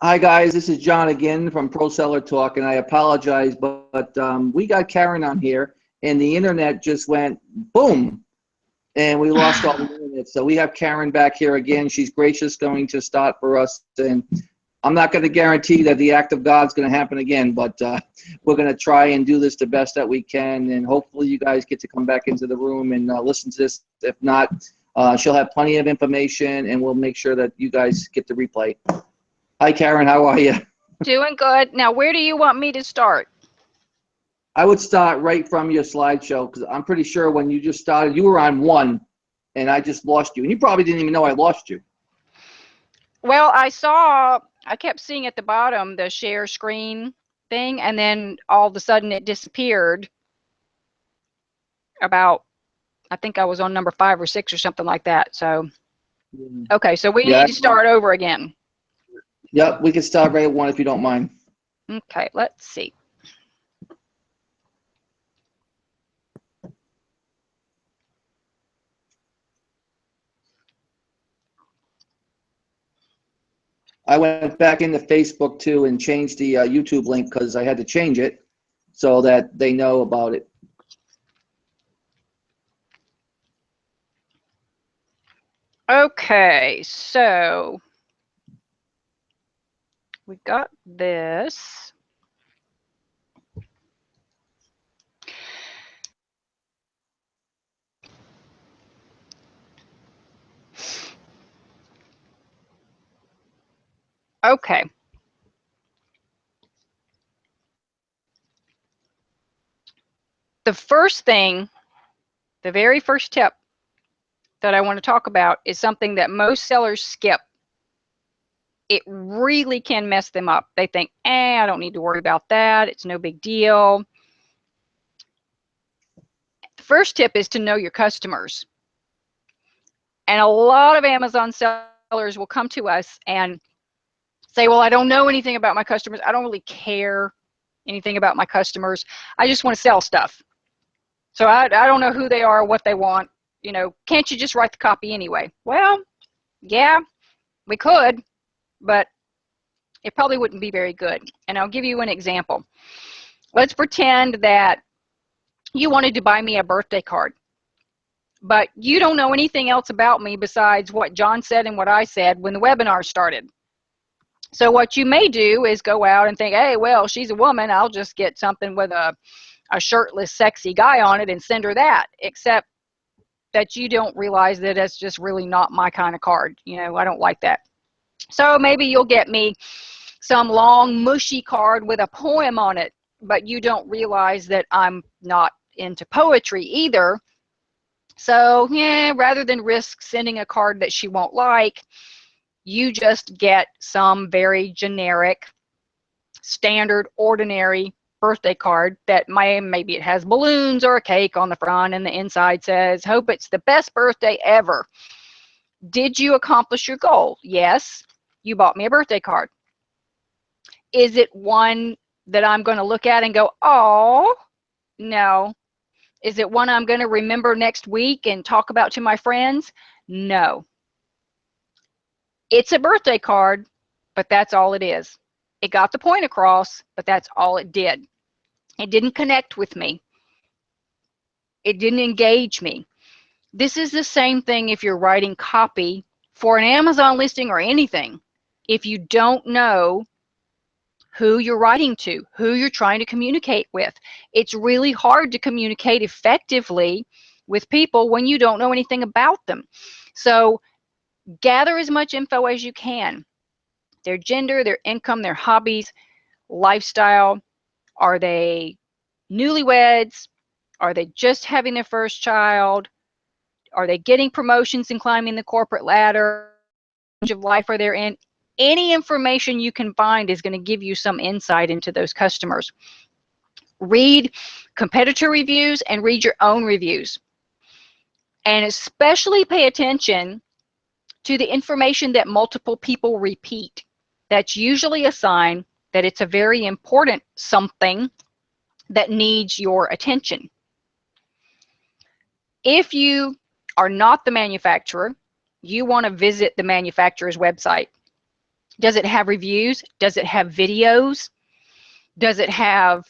Hi guys, this is John again from Pro Seller Talk, and I apologize, but we got Karen on here, and the internet just went boom, and we lost all the internet. So we have Karen back here again. She's gracious, going to start for us, and I'm not going to guarantee that the act of God's going to happen again, but we're going to try and do this the best that we can, and hopefully you guys get to come back into the room and listen to this. If not, she'll have plenty of information, and we'll make sure that you guys get the replay. Hi, Karen. How are you? Doing good. Now, where do you want me to start? I would start right from your slideshow because I'm pretty sure when you just started, you were on 1, and I just lost you. And you probably didn't even know I lost you. Well, I kept seeing at the bottom the share screen thing, and then all of a sudden it disappeared about, I think I was on number 5 or 6 or something like that. So, okay, so we need to start over again. Yep, we can start right at 1 if you don't mind. Okay, let's see. I went back into Facebook too and changed the YouTube link because I had to change it so that they know about it. Okay, so we got this. Okay. The first thing, the very first tip that I want to talk about is something that most sellers skip. It really can mess them up. They think, I don't need to worry about that. It's no big deal. The first tip is to know your customers. And a lot of Amazon sellers will come to us and say, well, I don't know anything about my customers. I don't really care anything about my customers. I just want to sell stuff. So I don't know who they are, what they want. You know, can't you just write the copy anyway? Well, yeah, we could, but it probably wouldn't be very good. And I'll give you an example. Let's pretend that you wanted to buy me a birthday card, but you don't know anything else about me besides what John said and what I said when the webinar started. So what you may do is go out and think, hey, well, she's a woman. I'll just get something with a shirtless, sexy guy on it and send her that, except that you don't realize that it's just really not my kind of card. You know, I don't like that. So maybe you'll get me some long, mushy card with a poem on it, but you don't realize that I'm not into poetry either. So, yeah, rather than risk sending a card that she won't like, you just get some very generic, standard, ordinary birthday card that maybe it has balloons or a cake on the front, and the inside says, hope it's the best birthday ever. Did you accomplish your goal? Yes, you bought me a birthday card. Is it one that I'm going to look at and go, oh, no. Is it one I'm going to remember next week and talk about to my friends? No. It's a birthday card, but that's all it is. It got the point across, but that's all it did. It didn't connect with me. It didn't engage me. This is the same thing if you're writing copy for an Amazon listing or anything. If you don't know who you're writing to, who you're trying to communicate with, it's really hard to communicate effectively with people when you don't know anything about them. So gather as much info as you can. Their gender, their income, their hobbies, lifestyle. Are they newlyweds? Are they just having their first child? Are they getting promotions and climbing the corporate ladder? What stage of life are they in? Any information you can find is going to give you some insight into those customers. Read competitor reviews and read your own reviews. And especially pay attention to the information that multiple people repeat. That's usually a sign that it's a very important something that needs your attention. If you are not the manufacturer, you want to visit the manufacturer's website. Does it have reviews? Does it have videos? Does it have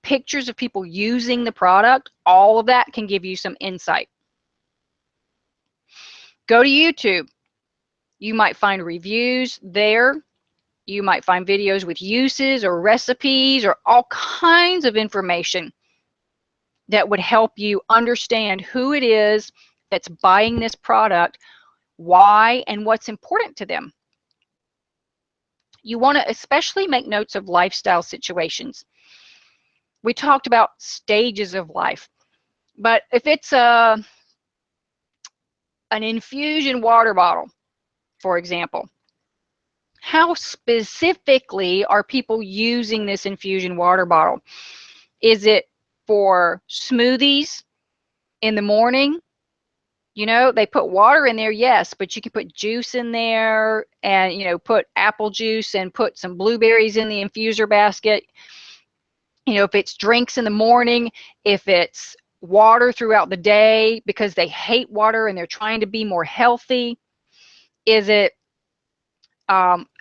pictures of people using the product? All of that can give you some insight. Go to YouTube. You might find reviews there. You might find videos with uses or recipes or all kinds of information that would help you understand who it is that's buying this product, why, and what's important to them. You want to especially make notes of lifestyle situations. We talked about stages of life, but if it's an infusion water bottle, for example, how specifically are people using this infusion water bottle? Is it for smoothies in the morning? You know, they put water in there, yes, but you can put juice in there and, you know, put apple juice and put some blueberries in the infuser basket. You know, if it's drinks in the morning, if it's water throughout the day because they hate water and they're trying to be more healthy. Is it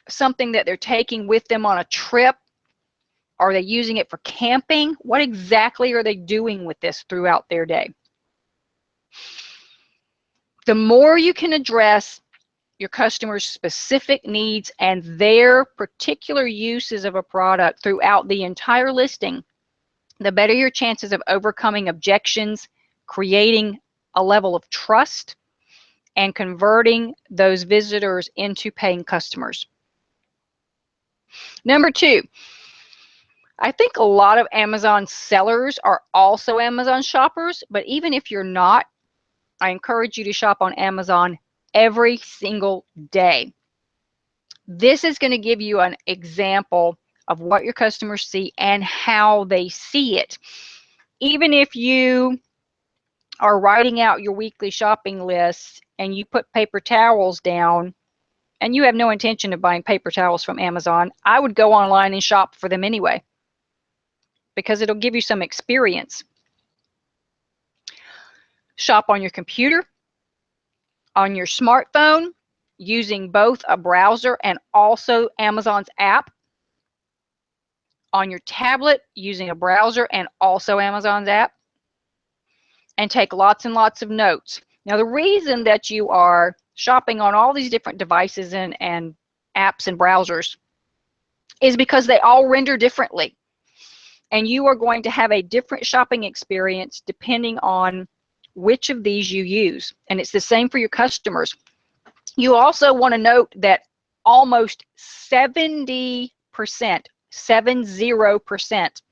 something that they're taking with them on a trip? Are they using it for camping? What exactly are they doing with this throughout their day? The more you can address your customers' specific needs and their particular uses of a product throughout the entire listing, the better your chances of overcoming objections, creating a level of trust, and converting those visitors into paying customers. Number 2, I think a lot of Amazon sellers are also Amazon shoppers, but even if you're not, I encourage you to shop on Amazon every single day. This is going to give you an example of what your customers see and how they see it. Even if you are writing out your weekly shopping list and you put paper towels down and you have no intention of buying paper towels from Amazon, I would go online and shop for them anyway because it'll give you some experience. Shop on your computer, on your smartphone, using both a browser and also Amazon's app. On your tablet, using a browser and also Amazon's app. And take lots and lots of notes. Now, the reason that you are shopping on all these different devices and apps and browsers is because they all render differently. And you are going to have a different shopping experience depending on which of these you use. And it's the same for your customers. You also want to note that almost 70%, 70%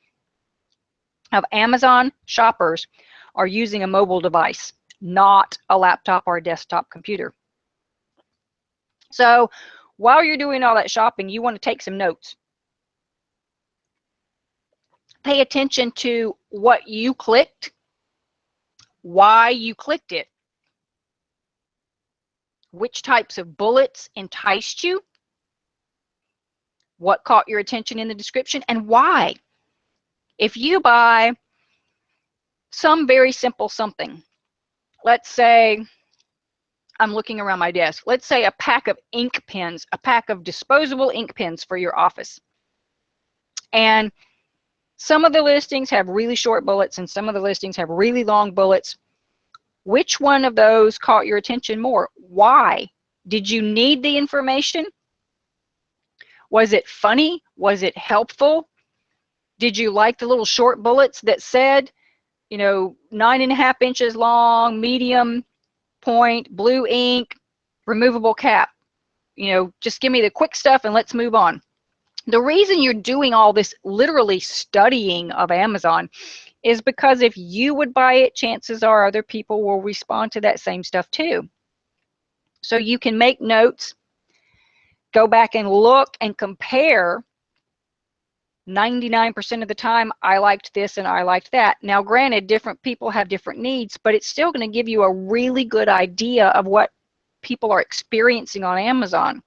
of Amazon shoppers are using a mobile device, not a laptop or a desktop computer. So while you're doing all that shopping, you want to take some notes. Pay attention to what you clicked, why you clicked it, which types of bullets enticed you, what caught your attention in the description, and why. If you buy some very simple something, let's say, I'm looking around my desk, let's say a pack of ink pens, a pack of disposable ink pens for your office. And some of the listings have really short bullets and some of the listings have really long bullets. Which one of those caught your attention more? Why? Did you need the information? Was it funny? Was it helpful? Did you like the little short bullets that said, you know, 9.5 inches long, medium point, blue ink, removable cap? You know, just give me the quick stuff and let's move on. The reason you're doing all this literally studying of Amazon is because if you would buy it, chances are other people will respond to that same stuff too. So you can make notes, go back and look and compare. 99% of the time, I liked this and I liked that. Now, granted, different people have different needs, but it's still going to give you a really good idea of what people are experiencing on Amazon.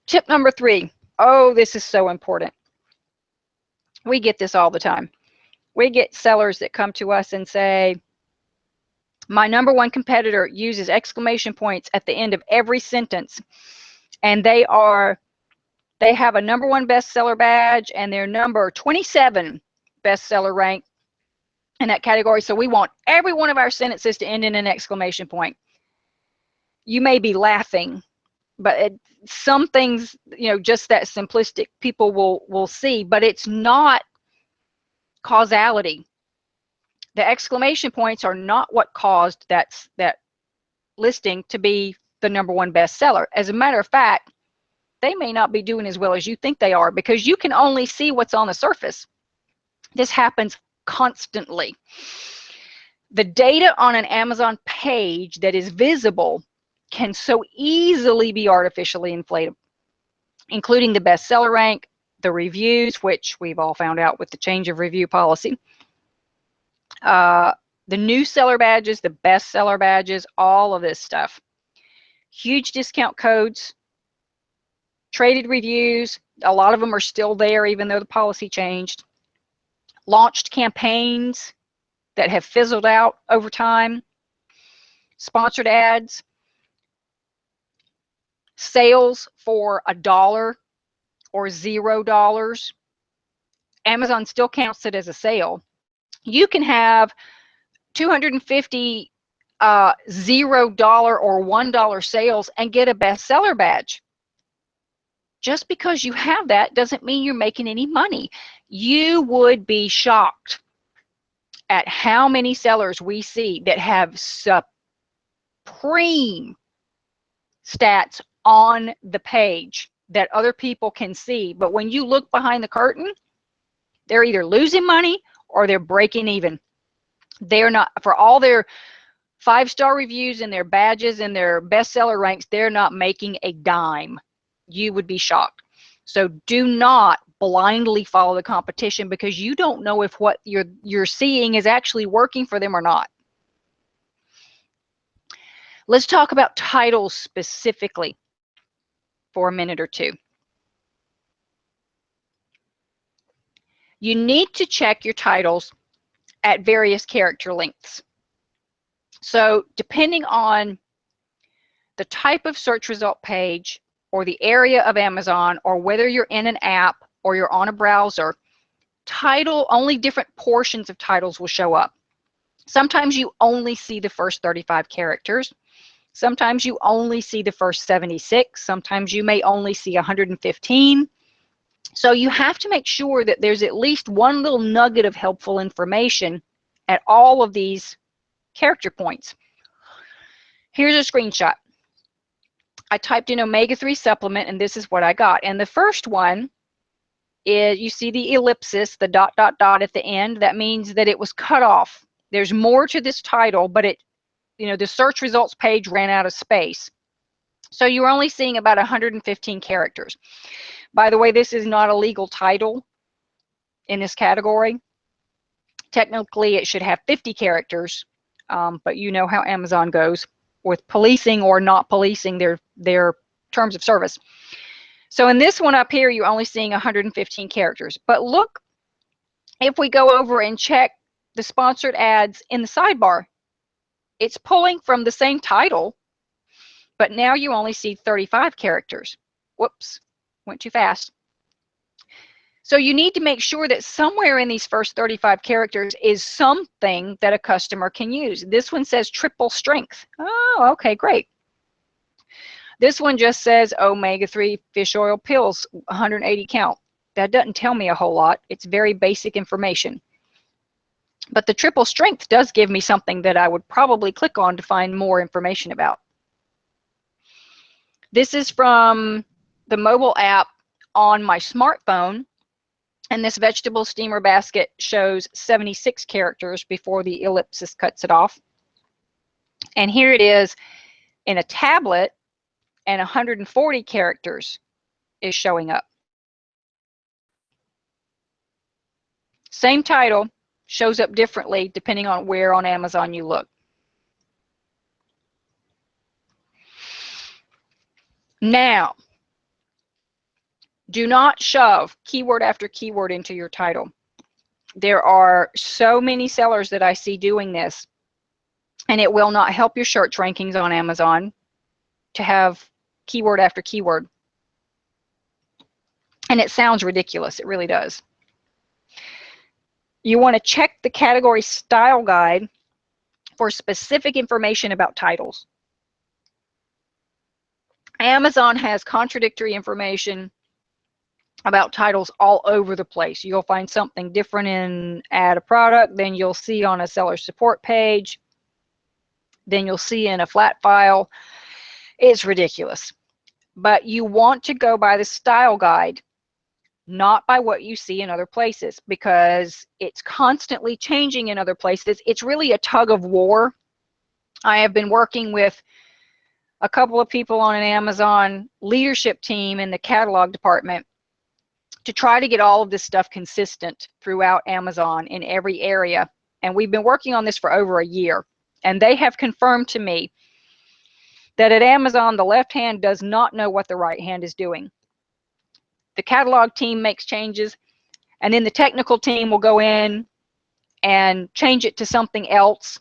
Tip number 3. Oh, this is so important. We get this all the time. We get sellers that come to us and say, my number one competitor uses exclamation points at the end of every sentence. And they have a #1 bestseller badge, and they're number 27 bestseller rank in that category. So we want every one of our sentences to end in an exclamation point. You may be laughing, but some things, just that simplistic, people will see, but it's not causality. The exclamation points are not what caused that listing to be the #1 bestseller. As a matter of fact, they may not be doing as well as you think they are, because you can only see what's on the surface. This happens constantly. The data on an Amazon page that is visible can so easily be artificially inflated, including the bestseller rank, the reviews, which we've all found out with the change of review policy, the new seller badges, the bestseller badges, all of this stuff. Huge discount codes, traded reviews, a lot of them are still there even though the policy changed. Launched campaigns that have fizzled out over time. Sponsored ads. Sales for $1 or $0. Amazon still counts it as a sale. You can have 250 $0 or $1 sales and get a bestseller badge. Just because you have that doesn't mean you're making any money. You would be shocked at how many sellers we see that have supreme stats on the page that other people can see. But when you look behind the curtain, they're either losing money or they're breaking even. They're not, for all their 5-star reviews and their badges and their bestseller ranks, they're not making a dime. You would be shocked. So do not blindly follow the competition, because you don't know if what you're seeing is actually working for them or not. Let's talk about titles specifically for a minute or two. You need to check your titles at various character lengths. So depending on the type of search result page or the area of Amazon, or whether you're in an app or you're on a browser, only different portions of titles will show up. Sometimes you only see the first 35 characters. Sometimes you only see the first 76. Sometimes you may only see 115. So you have to make sure that there's at least one little nugget of helpful information at all of these character points. Here's a screenshot. I typed in omega-3 supplement, and this is what I got. And the first one is, you see the ellipsis, the ... at the end. That means that it was cut off. There's more to this title, but the search results page ran out of space. So you're only seeing about 115 characters. By the way, this is not a legal title in this category. Technically, it should have 50 characters, but you know how Amazon goes with policing or not policing their terms of service. So in this one up here, you're only seeing 115 characters. But look, if we go over and check the sponsored ads in the sidebar, it's pulling from the same title, but now you only see 35 characters. Whoops, went too fast. So you need to make sure that somewhere in these first 35 characters is something that a customer can use. This one says triple strength. Oh, okay, great. This one just says omega-3 fish oil pills, 180 count. That doesn't tell me a whole lot. It's very basic information. But the triple strength does give me something that I would probably click on to find more information about. This is from the mobile app on my smartphone. And this vegetable steamer basket shows 76 characters before the ellipsis cuts it off. And here it is in a tablet, and 140 characters is showing up. Same title, shows up differently depending on where on Amazon you look. Now, do not shove keyword after keyword into your title. There are so many sellers that I see doing this, and it will not help your search rankings on Amazon to have keyword after keyword. And it sounds ridiculous. It really does. You want to check the category style guide for specific information about titles. Amazon has contradictory information about titles all over the place. You'll find something different in add a product than you'll see on a seller support page, then you'll see in a flat file. It's ridiculous. But you want to go by the style guide, not by what you see in other places, because it's constantly changing in other places. It's really a tug of war. I have been working with a couple of people on an Amazon leadership team in the catalog department to try to get all of this stuff consistent throughout Amazon in every area. And we've been working on this for over a year. And they have confirmed to me that at Amazon, the left hand does not know what the right hand is doing. The catalog team makes changes, and then the technical team will go in and change it to something else.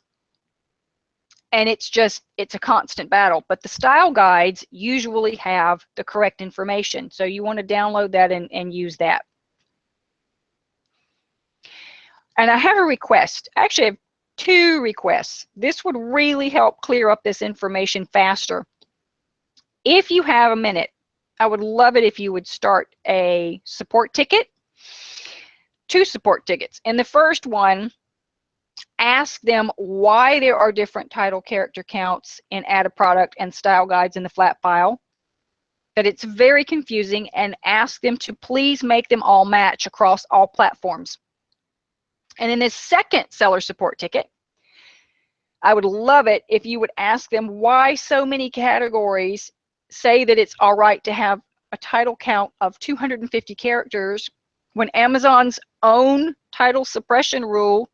And it's a constant battle. But the style guides usually have the correct information. So you want to download that and use that. And I have a request. Actually, I have 2 requests. This would really help clear up this information faster. If you have a minute, I would love it if you would start a support ticket, 2 support tickets. In the first one, ask them why there are different title character counts in add a product and style guides in the flat file, that it's very confusing, and ask them to please make them all match across all platforms. And in this second seller support ticket, I would love it if you would ask them why so many categories say that it's all right to have a title count of 250 characters when Amazon's own title suppression rule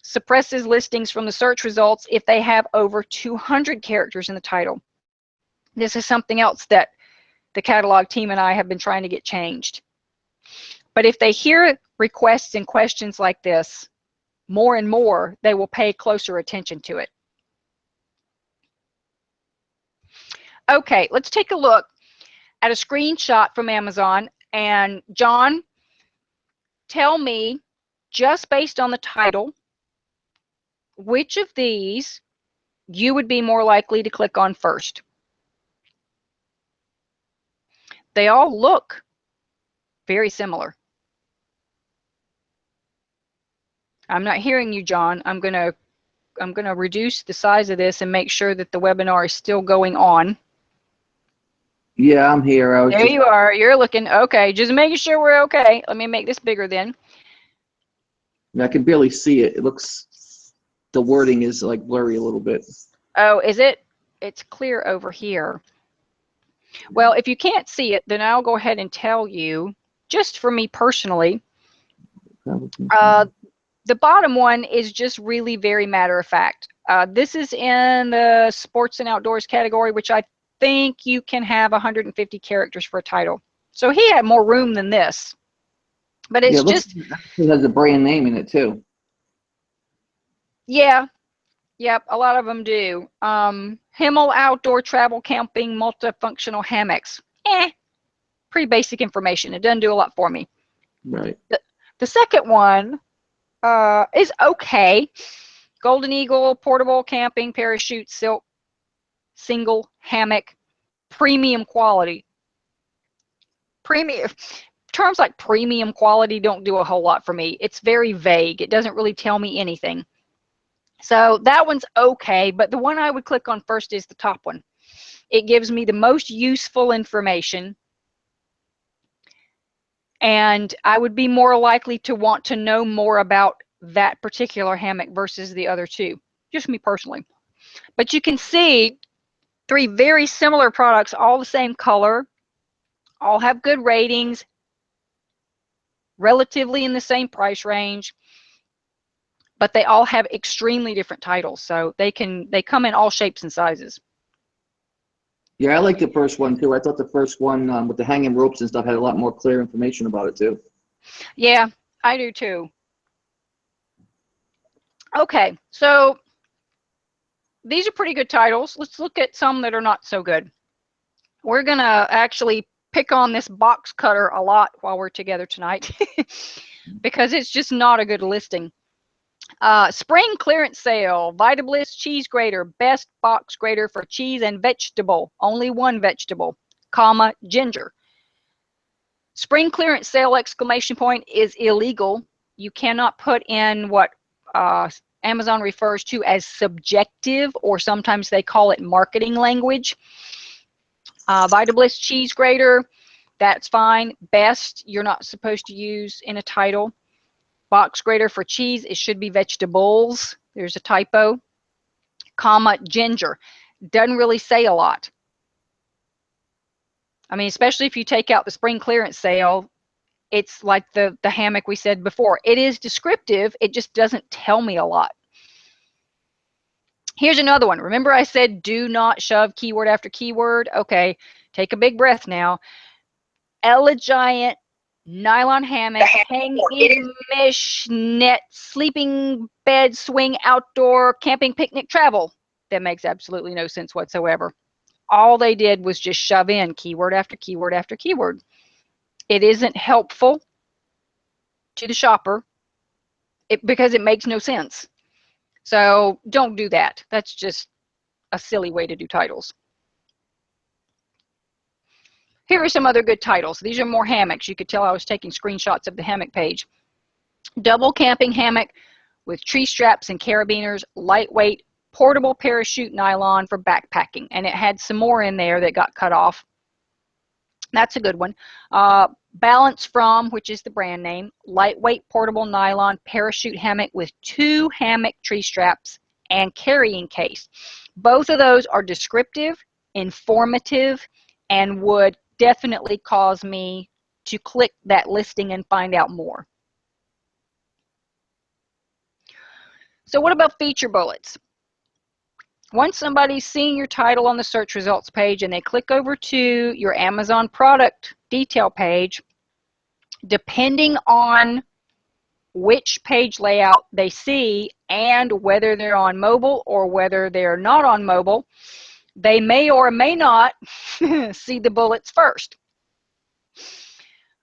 suppresses listings from the search results if they have over 200 characters in the title. This is something else that the catalog team and I have been trying to get changed. But if they hear requests and questions like this more and more, they will pay closer attention to it. Okay, let's take a look at a screenshot from Amazon. And John, tell me, just based on the title, which of these you would be more likely to click on first. They all look very similar. I'm not hearing you, John. I'm gonna reduce the size of this and make sure that the webinar is still going on. Yeah, I'm here. There you are. You're looking okay. Just making sure we're okay. Let me make this bigger then. I can barely see it. It looks, the wording is like blurry a little bit. Oh, is it? It's clear over here. Well, if you can't see it, then I'll go ahead and tell you, just for me personally, the bottom one is just really very matter of fact. This is in the sports and outdoors category, which I think you can have 150 characters for a title. So he had more room than this. But it's just, it has a brand name in it too. Yeah. Yep, a lot of them do. Himmel outdoor travel camping multifunctional hammocks. Pretty basic information. It doesn't do a lot for me. Right. The second one is okay. Golden Eagle portable camping parachute silk single hammock, premium quality. Premium terms like premium quality don't do a whole lot for me. It's very vague. It doesn't really tell me anything. So that one's okay, but the one I would click on first is the top one. It gives me the most useful information, and I would be more likely to want to know more about that particular hammock versus the other 2, just me personally. But you can see 3 very similar products, all the same color, all have good ratings, relatively in the same price range, but they all have extremely different titles. So they come in all shapes and sizes. Yeah, I like the first one too. I thought the first one with the hanging ropes and stuff had a lot more clear information about it too. Yeah, I do too. Okay, so these are pretty good titles. Let's look at some that are not so good. we're going to actually pick on this box cutter a lot while we're together tonight because it's just not a good listing. Spring clearance sale, Vitabliss cheese grater, best box grater for cheese and vegetable, only one vegetable, comma, ginger. Spring clearance sale exclamation point is illegal. You cannot put in what Amazon refers to as subjective, or sometimes they call it marketing language. Vitabliss cheese grater, that's fine. Best, you're not supposed to use in a title. Box grater for cheese, it should be vegetables. There's a typo. Comma, ginger. Doesn't really say a lot. I mean, especially if you take out the spring clearance sale, it's like the hammock we said before. It is descriptive. It just doesn't tell me a lot. Here's another one. Remember I said do not shove keyword after keyword? Okay, take a big breath now. Elegiant nylon hammock, hanging mesh net, sleeping bed, swing, outdoor, camping, picnic, travel. That makes absolutely no sense whatsoever. All they did was just shove in keyword after keyword after keyword. It isn't helpful to the shopper because it makes no sense. So don't do that. That's just a silly way to do titles. Here are some other good titles. These are more hammocks. You could tell I was taking screenshots of the hammock page. Double camping hammock with tree straps and carabiners, lightweight, portable parachute nylon for backpacking. And it had some more in there that got cut off. That's a good one. Balance From, which is the brand name, lightweight portable nylon parachute hammock with 2 hammock tree straps and carrying case. Both of those are descriptive, informative, and would definitely cause me to click that listing and find out more. So what about feature bullets? Once somebody's seeing your title on the search results page and they click over to your Amazon product detail page, depending on which page layout they see and whether they're on mobile or whether they're not on mobile, they may or may not see the bullets first.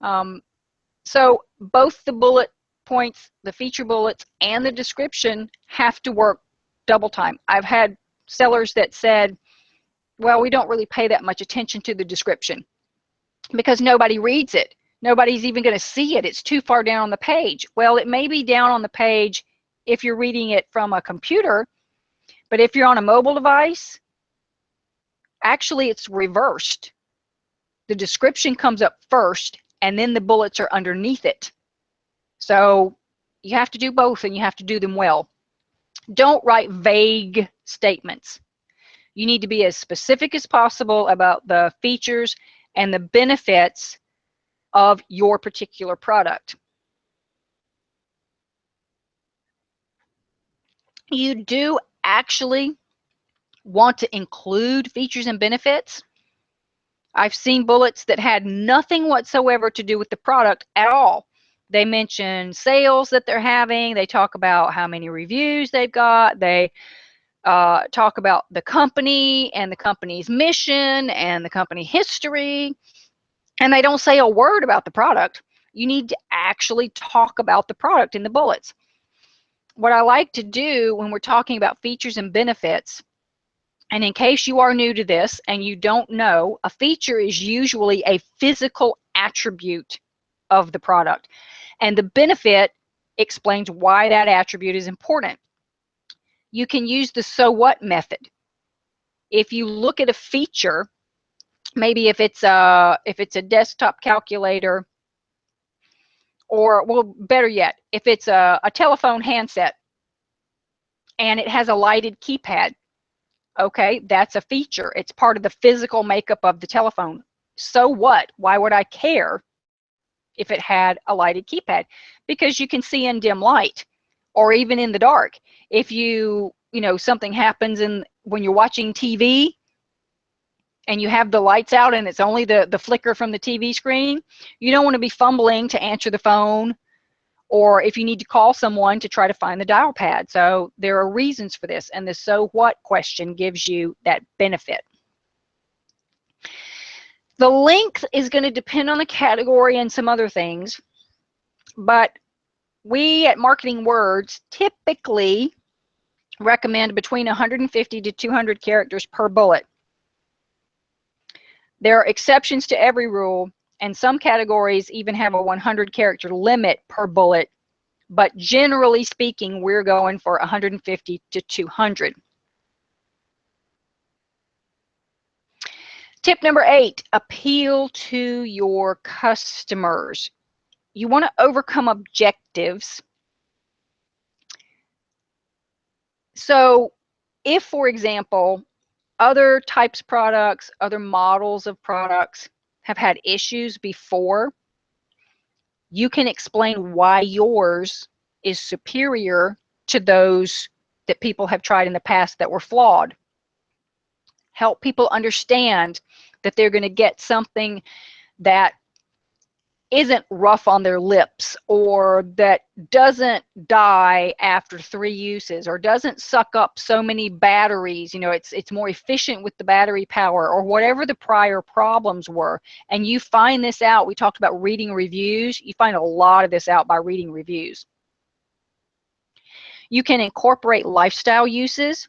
So both the bullet points, the feature bullets, and the description have to work double time. I've had sellers that said, well, we don't really pay that much attention to the description because nobody reads it. Nobody's even going to see it. It's too far down on the page. Well, it may be down on the page if you're reading it from a computer, but if you're on a mobile device, actually it's reversed. The description comes up first and then the bullets are underneath it. So you have to do both and you have to do them well. Don't write vague statements. You need to be as specific as possible about the features and the benefits of your particular product. You do actually want to include features and benefits. I've seen bullets that had nothing whatsoever to do with the product at all. They mention sales that they're having. They talk about how many reviews they've got. They talk about the company and the company's mission and the company history. And they don't say a word about the product. You need to actually talk about the product in the bullets. What I like to do when we're talking about features and benefits, and in case you are new to this and you don't know, a feature is usually a physical attribute of the product. And the benefit explains why that attribute is important. You can use the so what method. If you look at a feature, maybe if it's a desktop calculator, or well, better yet, if it's a telephone handset and it has a lighted keypad, okay, that's a feature. It's part of the physical makeup of the telephone. So what? Why would I care if it had a lighted keypad? Because you can see in dim light or even in the dark. If something happens when you're watching TV and you have the lights out and it's only the flicker from the TV screen, you don't want to be fumbling to answer the phone, or if you need to call someone to try to find the dial pad. So there are reasons for this, and the so what question gives you that benefit. The length is going to depend on the category and some other things, but we at Marketing Words typically recommend between 150 to 200 characters per bullet. There are exceptions to every rule, and some categories even have a 100 character limit per bullet, but generally speaking, we're going for 150 to 200. Tip number 8, appeal to your customers. You want to overcome objectives. So if, for example, other types of products, other models of products have had issues before, you can explain why yours is superior to those that people have tried in the past that were flawed. Help people understand that they're going to get something that isn't rough on their lips, or that doesn't die after 3 uses, or doesn't suck up so many batteries. You know, it's more efficient with the battery power, or whatever the prior problems were. And you find this out. We talked about reading reviews. You find a lot of this out by reading reviews. You can incorporate lifestyle uses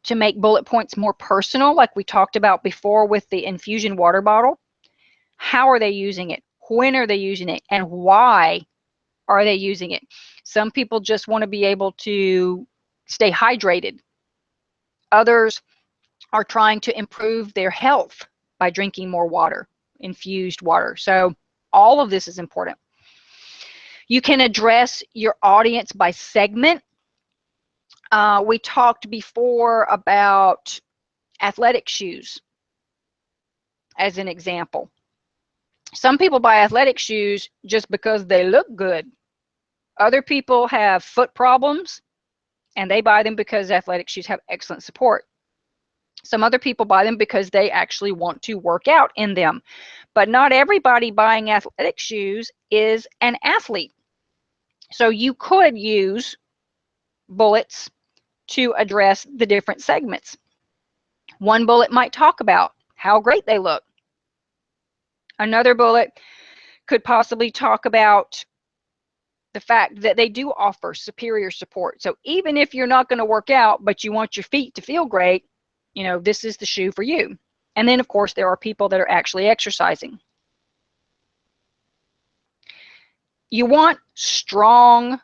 to make bullet points more personal, like we talked about before with the infusion water bottle. How are they using it? When are they using it? And why are they using it? Some people just want to be able to stay hydrated. Others are trying to improve their health by drinking more water, infused water. So all of this is important. You can address your audience by segment. We talked before about athletic shoes as an example. Some people buy athletic shoes just because they look good. Other people have foot problems, and they buy them because athletic shoes have excellent support. Some other people buy them because they actually want to work out in them. But not everybody buying athletic shoes is an athlete. So you could use bullets to address the different segments. One bullet might talk about how great they look. Another bullet could possibly talk about the fact that they do offer superior support. So even if you're not going to work out, but you want your feet to feel great, you know, this is the shoe for you. And then, of course, there are people that are actually exercising. You want strong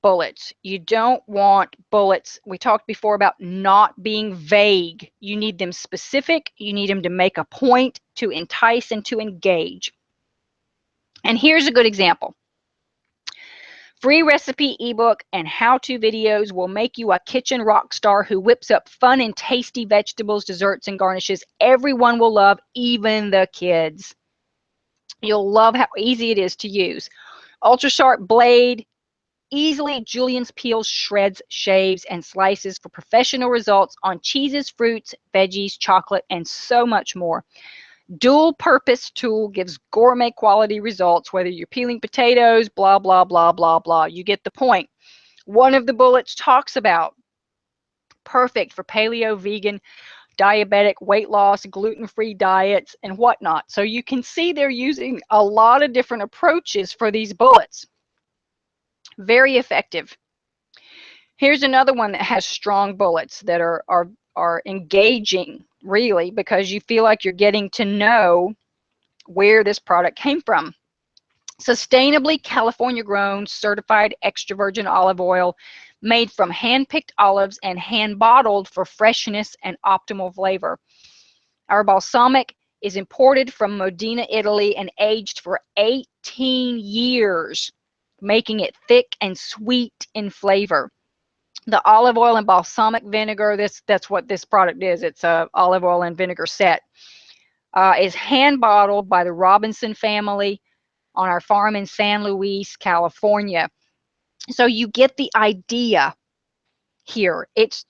bullets. You don't want bullets. We talked before about not being vague. You need them specific. You need them to make a point, to entice and to engage. And here's a good example. Free recipe ebook and how-to videos will make you a kitchen rock star who whips up fun and tasty vegetables, desserts, and garnishes everyone will love, even the kids. You'll love how easy it is to use. Ultra sharp blade, easily julienne's peels, shreds, shaves, and slices for professional results on cheeses, fruits, veggies, chocolate, and so much more. Dual purpose tool gives gourmet quality results, whether you're peeling potatoes, blah, blah, blah, blah, blah. You get the point. One of the bullets talks about perfect for paleo, vegan, diabetic, weight loss, gluten-free diets, and whatnot. So you can see they're using a lot of different approaches for these bullets. Very effective. Here's another one that has strong bullets that are engaging, really, because you feel like you're getting to know where this product came from. Sustainably California grown, certified extra virgin olive oil, made from hand-picked olives and hand bottled for freshness and optimal flavor. Our balsamic is imported from Modena, Italy, and aged for 18 years, making it thick and sweet in flavor. The olive oil and balsamic vinegar, that's what this product is. It's a olive oil and vinegar set. Is hand bottled by the Robinson family on our farm in San Luis, California. So you get the idea here. It's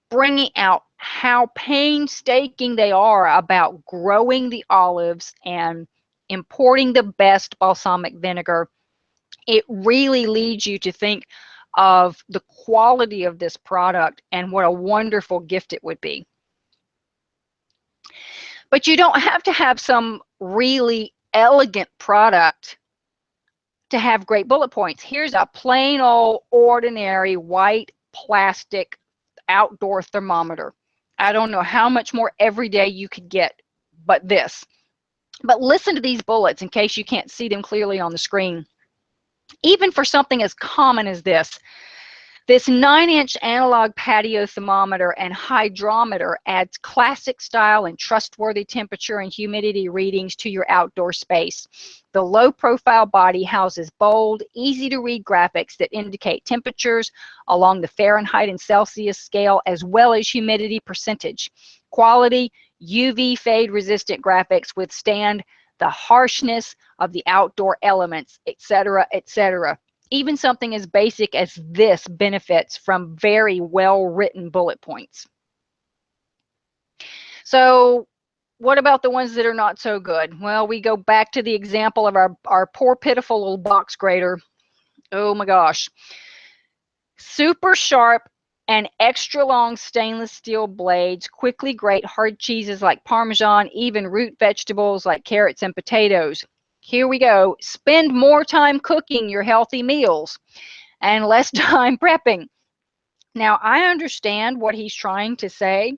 bringing out how painstaking they are about growing the olives and importing the best balsamic vinegar. It really leads you to think of the quality of this product and what a wonderful gift it would be. But you don't have to have some really elegant product to have great bullet points. Here's a plain old ordinary white plastic outdoor thermometer. I don't know how much more everyday you could get but this. But listen to these bullets in case you can't see them clearly on the screen. Even for something as common as this 9-inch analog patio thermometer and hydrometer adds classic style and trustworthy temperature and humidity readings to your outdoor space. The low-profile body houses bold, easy-to-read graphics that indicate temperatures along the Fahrenheit and Celsius scale, as well as humidity percentage. Quality, UV fade-resistant graphics withstand the harshness of the outdoor elements, etc., etc. Even something as basic as this benefits from very well-written bullet points. So what about the ones that are not so good? Well, we go back to the example of our poor, pitiful little box grater. Oh my gosh. Super sharp and extra long stainless steel blades quickly grate hard cheeses like Parmesan, even root vegetables like carrots and potatoes. Here we go. Spend more time cooking your healthy meals and less time prepping. Now, I understand what he's trying to say,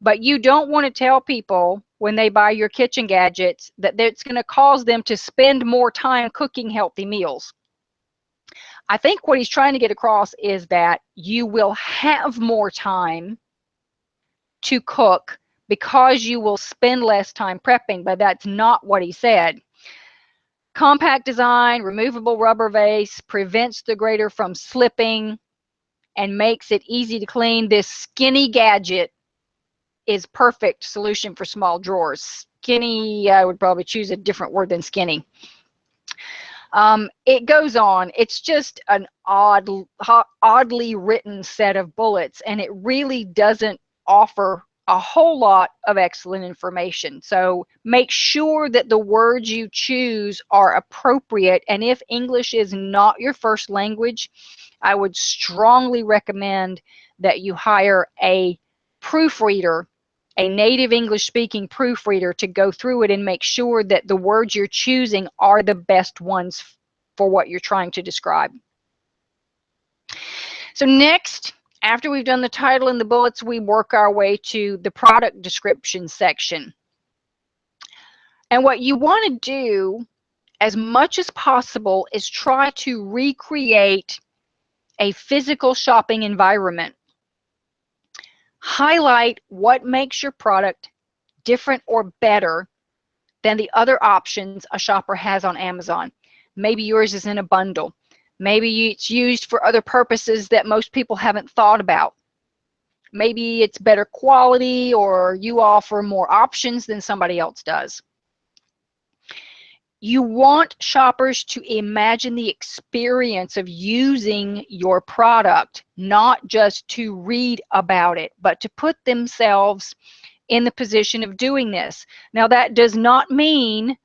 but you don't want to tell people when they buy your kitchen gadgets that it's going to cause them to spend more time cooking healthy meals. I think what he's trying to get across is that you will have more time to cook because you will spend less time prepping, but that's not what he said. Compact design, removable rubber vase, prevents the grater from slipping and makes it easy to clean. This skinny gadget is perfect solution for small drawers. Skinny, I would probably choose a different word than skinny. It goes on. It's just an oddly written set of bullets, and it really doesn't offer a whole lot of excellent information. So make sure that the words you choose are appropriate, and if English is not your first language, I would strongly recommend that you hire a proofreader, a native English speaking proofreader, to go through it and make sure that the words you're choosing are the best ones for what you're trying to describe. So next, after we've done the title and the bullets, we work our way to the product description section. And what you want to do as much as possible is try to recreate a physical shopping environment. Highlight what makes your product different or better than the other options a shopper has on Amazon. Maybe yours is in a bundle. Maybe it's used for other purposes that most people haven't thought about. Maybe it's better quality, or you offer more options than somebody else does. You want shoppers to imagine the experience of using your product, not just to read about it, but to put themselves in the position of doing this. Now, that does not mean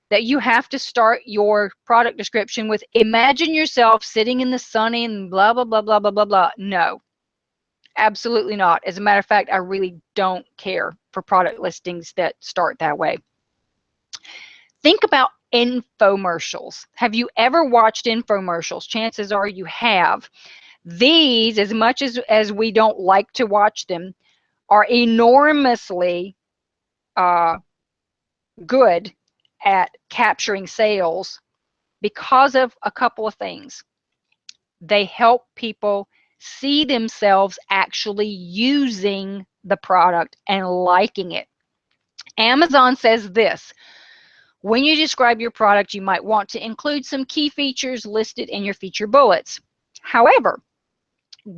that you have to start your product description with imagine yourself sitting in the sunny and blah, blah, blah, blah, blah, blah, blah. No, absolutely not. As a matter of fact, I really don't care for product listings that start that way. Think about infomercials. Have you ever watched infomercials? Chances are you have. These, as much as we don't like to watch them, are enormously good at capturing sales because of a couple of things. They help people see themselves actually using the product and liking it. Amazon says this: when you describe your product, you might want to include some key features listed in your feature bullets. However,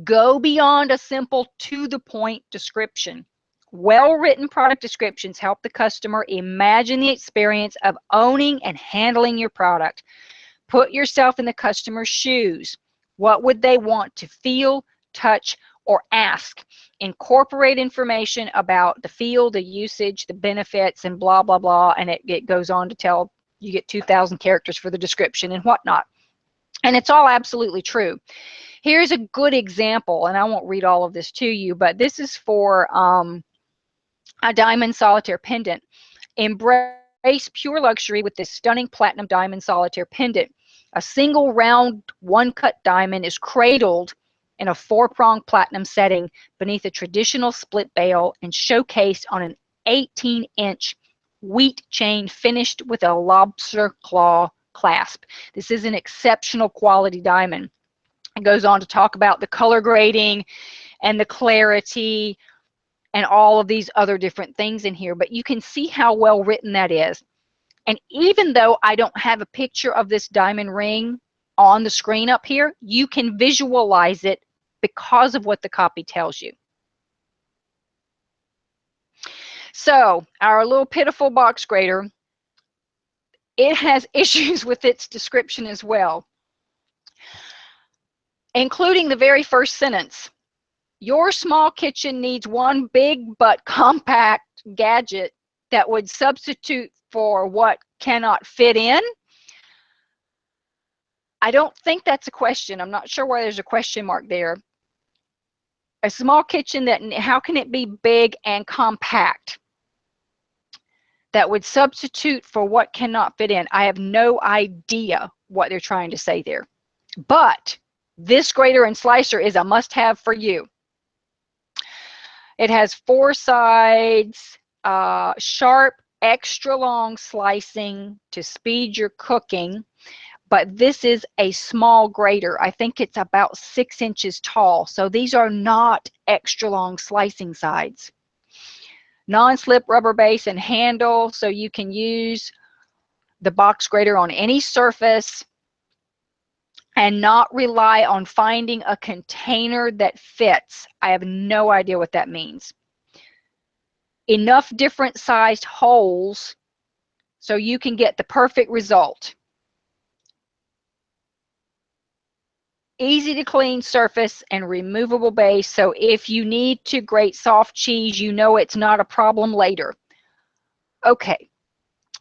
go beyond a simple to-the-point description. Well-written product descriptions help the customer imagine the experience of owning and handling your product. Put yourself in the customer's shoes. What would they want to feel, touch, or ask? Incorporate information about the feel, the usage, the benefits, and blah, blah, blah. And it goes on to tell you get 2,000 characters for the description and whatnot. And it's all absolutely true. Here's a good example, and I won't read all of this to you, but this is for a diamond solitaire pendant. Embrace pure luxury with this stunning platinum diamond solitaire pendant. A single round one-cut diamond is cradled in a 4-pronged platinum setting beneath a traditional split bail and showcased on an 18-inch wheat chain finished with a lobster claw clasp. This is an exceptional quality diamond. It goes on to talk about the color grading and the clarity and all of these other different things in here, but you can see how well written that is. And even though I don't have a picture of this diamond ring on the screen up here, you can visualize it because of what the copy tells you. So our little pitiful box grader, it has issues with its description as well, including the very first sentence. Your small kitchen needs one big but compact gadget that would substitute for what cannot fit in. I don't think that's a question. I'm not sure why there's a question mark there. A small kitchen that, how can it be big and compact? That would substitute for what cannot fit in. I have no idea what they're trying to say there. But this grater and slicer is a must-have for you. It has 4 sides, sharp, extra long slicing to speed your cooking. But this is a small grater. I think it's about 6 inches tall. So these are not extra long slicing sides. Non-slip rubber base and handle, so you can use the box grater on any surface and not rely on finding a container that fits. I have no idea what that means. Enough different sized holes so you can get the perfect result. Easy to clean surface and removable base, so if you need to grate soft cheese, you know it's not a problem later. Okay,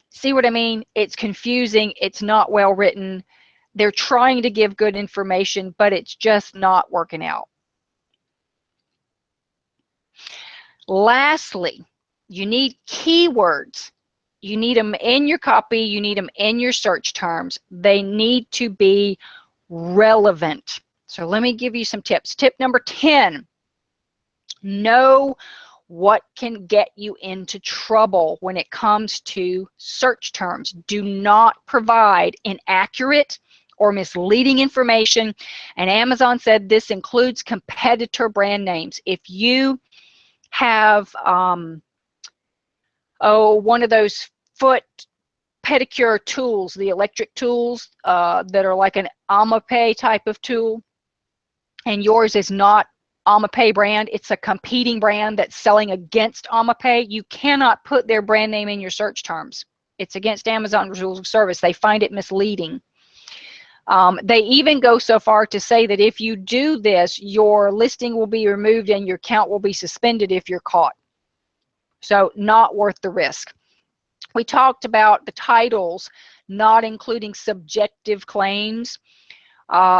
see what I mean? It's confusing, it's not well written. They're trying to give good information, but it's just not working out. Lastly, you need keywords. You need them in your copy, you need them in your search terms. They need to be relevant. So let me give you some tips. Tip number 10, know what can get you into trouble when it comes to search terms. Do not provide inaccurate or misleading information. And Amazon said this includes competitor brand names. If you have, one of those foot pedicure tools, the electric tools that are like an Amapay type of tool, and yours is not Amapay brand, it's a competing brand that's selling against Amapay, you cannot put their brand name in your search terms. It's against Amazon's rules of service. They find it misleading. They even go so far to say that if you do this, your listing will be removed and your account will be suspended if you're caught. So not worth the risk. We talked about the titles not including subjective claims,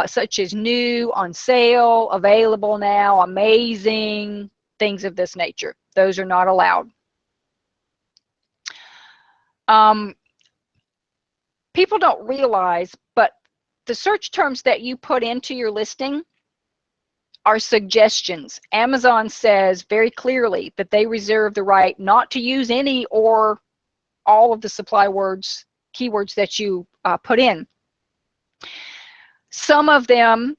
such as new, on sale, available now, amazing, things of this nature. Those are not allowed. People don't realize, but the search terms that you put into your listing are suggestions. Amazon says very clearly that they reserve the right not to use any or all of the supply words, keywords that you put in. Some of them,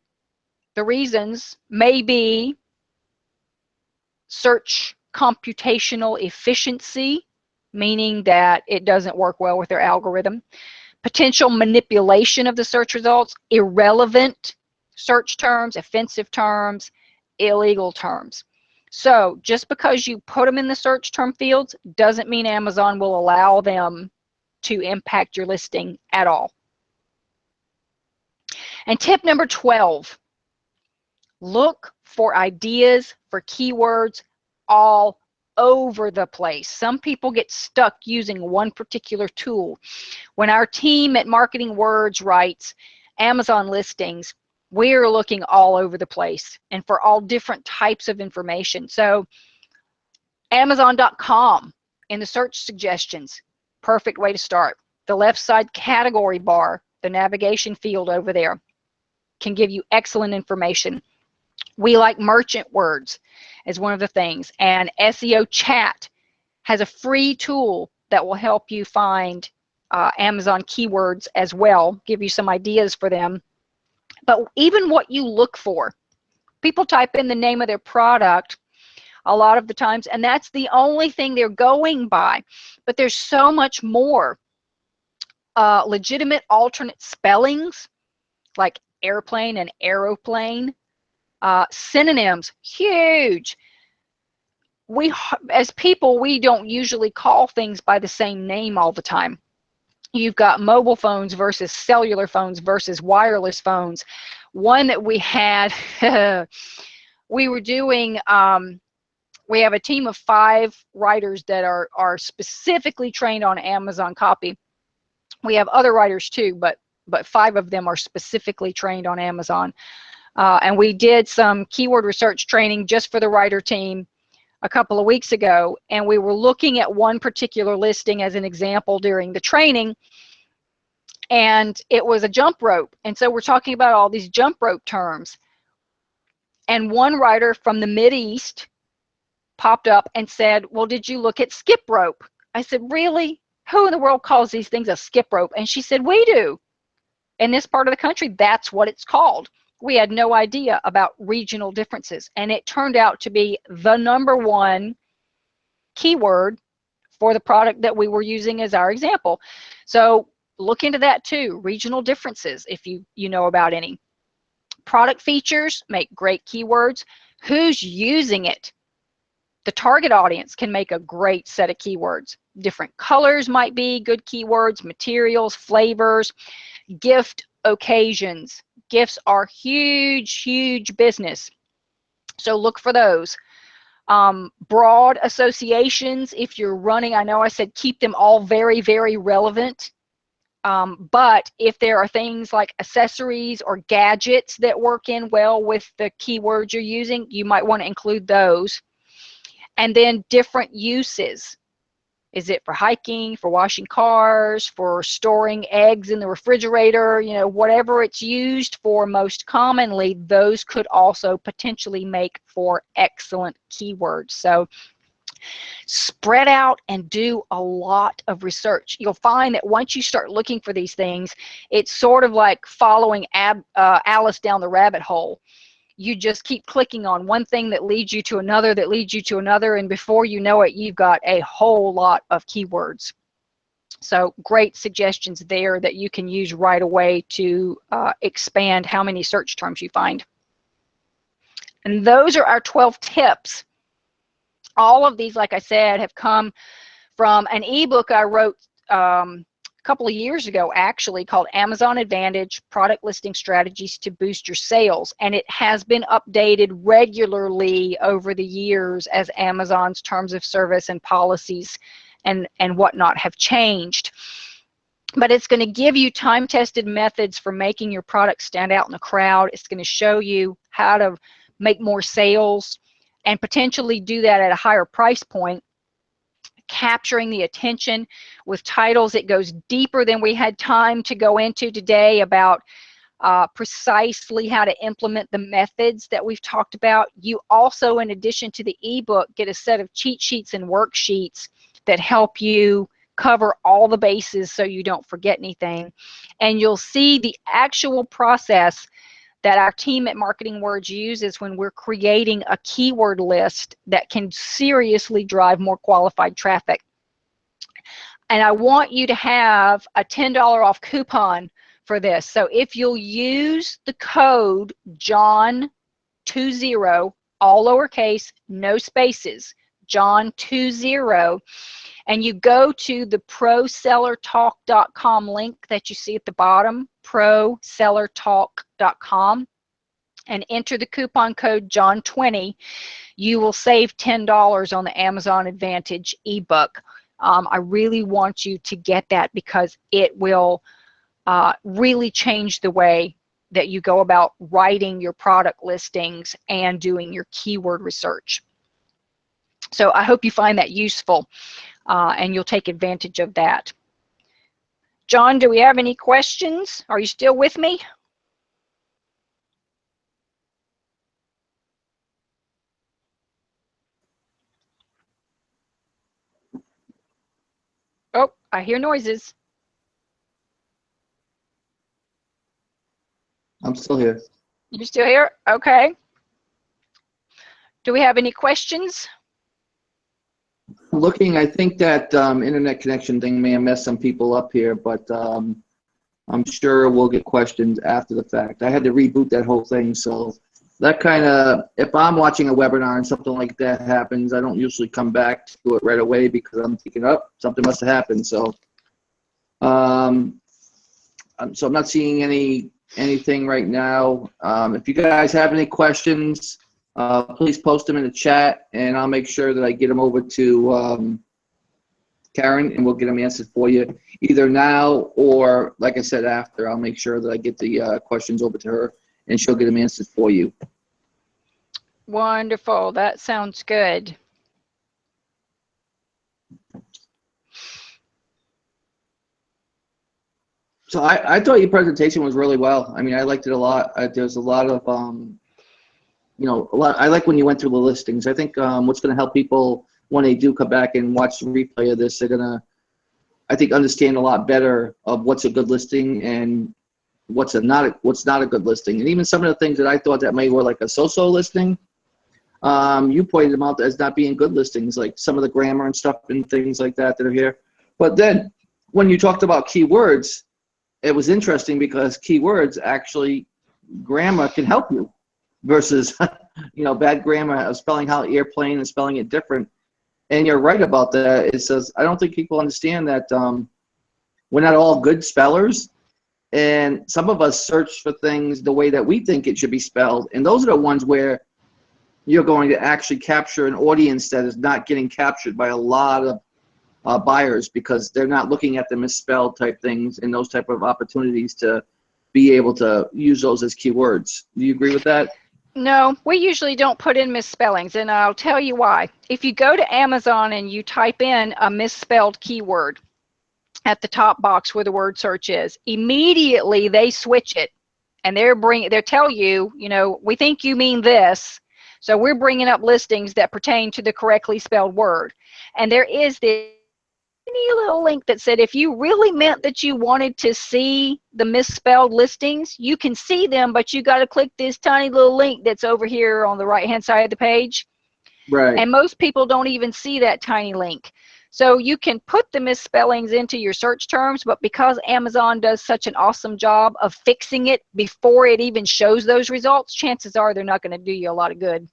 the reasons may be search computational efficiency, meaning that it doesn't work well with their algorithm. Potential manipulation of the search results, irrelevant search terms, offensive terms, illegal terms. So just because you put them in the search term fields doesn't mean Amazon will allow them to impact your listing at all. And tip number 12, look for ideas for keywords all over the place. Some people get stuck using one particular tool. When our team at Marketing Words writes Amazon listings, we're looking all over the place and for all different types of information. So Amazon.com in the search suggestions, perfect way to start. The left side category bar, the navigation field over there, can give you excellent information. We like merchant words as one of the things, and SEO Chat has a free tool that will help you find Amazon keywords as well, give you some ideas for them. But even what you look for, people type in the name of their product a lot of the times, and that's the only thing they're going by. But there's so much more. Legitimate alternate spellings like airplane and aeroplane. Synonyms, huge. We, as people, we don't usually call things by the same name all the time. You've got mobile phones versus cellular phones versus wireless phones. One that we had, we were doing, we have a team of 5 writers that are specifically trained on Amazon copy. We have other writers too, but 5 of them are specifically trained on Amazon. And we did some keyword research training just for the writer team a couple of weeks ago, and we were looking at one particular listing as an example during the training, and it was a jump rope. And so we're talking about all these jump rope terms. And one writer from the Mideast popped up and said, well, did you look at skip rope? I said, really? Who in the world calls these things a skip rope? And she said, we do. In this part of the country, that's what it's called. We had no idea about regional differences, and it turned out to be the #1 keyword for the product that we were using as our example. So look into that too, regional differences, if you know about any. Product features make great keywords. Who's using it? The target audience can make a great set of keywords. Different colors might be good keywords, materials, flavors, gift occasions. Gifts are huge, huge business. So look for those. Broad associations, if you're running, I know I said keep them all very, very relevant. But if there are things like accessories or gadgets that work in well with the keywords you're using, you might want to include those. And then different uses. Is it for hiking, for washing cars, for storing eggs in the refrigerator? You know, whatever it's used for most commonly, those could also potentially make for excellent keywords. So spread out and do a lot of research. You'll find that once you start looking for these things, it's sort of like following Alice down the rabbit hole. You just keep clicking on one thing that leads you to another, that leads you to another, and before you know it, you've got a whole lot of keywords. So great suggestions there that you can use right away to expand how many search terms you find. And those are our 12 tips. All of these, like I said, have come from an ebook I wrote couple of years ago, actually, called Amazon Advantage: Product Listing Strategies to Boost Your Sales. And it has been updated regularly over the years as Amazon's terms of service and policies and whatnot have changed. But it's going to give you time-tested methods for making your product stand out in the crowd. It's going to show you how to make more sales and potentially do that at a higher price point. Capturing the attention with titles. It goes deeper than we had time to go into today about precisely how to implement the methods that we've talked about. You also, in addition to the ebook, get a set of cheat sheets and worksheets that help you cover all the bases so you don't forget anything. And you'll see the actual process that our team at Marketing Words uses when we're creating a keyword list that can seriously drive more qualified traffic. And I want you to have a $10 off coupon for this. So if you'll use the code JOHN20, all lowercase, no spaces, JOHN20, and you go to the prosellertalk.com link that you see at the bottom, prosellertalk.com, and enter the coupon code JOHN20, you will save $10 on the Amazon Advantage ebook. I really want you to get that because it will really change the way that you go about writing your product listings and doing your keyword research. So I hope you find that useful and you'll take advantage of that. John, do we have any questions? Are you still with me? Oh, I hear noises. I'm still here. You still here? Okay. Do we have any questions? Looking, I think that internet connection thing may have messed some people up here, but I'm sure we'll get questions after the fact. I had to reboot that whole thing, so that kind of, if I'm watching a webinar and something like that happens, I don't usually come back to it right away because I'm thinking, oh, something must have happened. So, I'm not seeing anything right now. If you guys have any questions, please post them in the chat, and I'll make sure that I get them over to Karen, and we'll get them answered for you either now or, like I said, after. I'll make sure that I get the questions over to her, and she'll get them answered for you. Wonderful. That sounds good. So I thought your presentation was really well. I mean, I liked it a lot. There's a lot of, I like when you went through the listings. I think what's going to help people when they do come back and watch the replay of this, they're going to, I think, understand a lot better of what's a good listing and what's not a good listing. And even some of the things that I thought that may were like a so-so listing, you pointed them out as not being good listings, like some of the grammar and stuff and things like that that are here. But then when you talked about keywords, it was interesting because keywords actually, grammar can help you versus, bad grammar of spelling out airplane and spelling it different. And you're right about that. It says, I don't think people understand that we're not all good spellers. And some of us search for things the way that we think it should be spelled. And those are the ones where you're going to actually capture an audience that is not getting captured by a lot of buyers because they're not looking at the misspelled type things and those type of opportunities to be able to use those as keywords. Do you agree with that? No, we usually don't put in misspellings, and I'll tell you why. If you go to Amazon and you type in a misspelled keyword at the top box where the word search is, immediately they switch it, and they'll tell you, we think you mean this, so we're bringing up listings that pertain to the correctly spelled word. And there is this little link that said if you really meant that you wanted to see the misspelled listings, you can see them, but you got to click this tiny little link that's over here on the right hand side of the page. Right. And most people don't even see that tiny link. So you can put the misspellings into your search terms, but because Amazon does such an awesome job of fixing it before it even shows those results, chances are they're not going to do you a lot of good.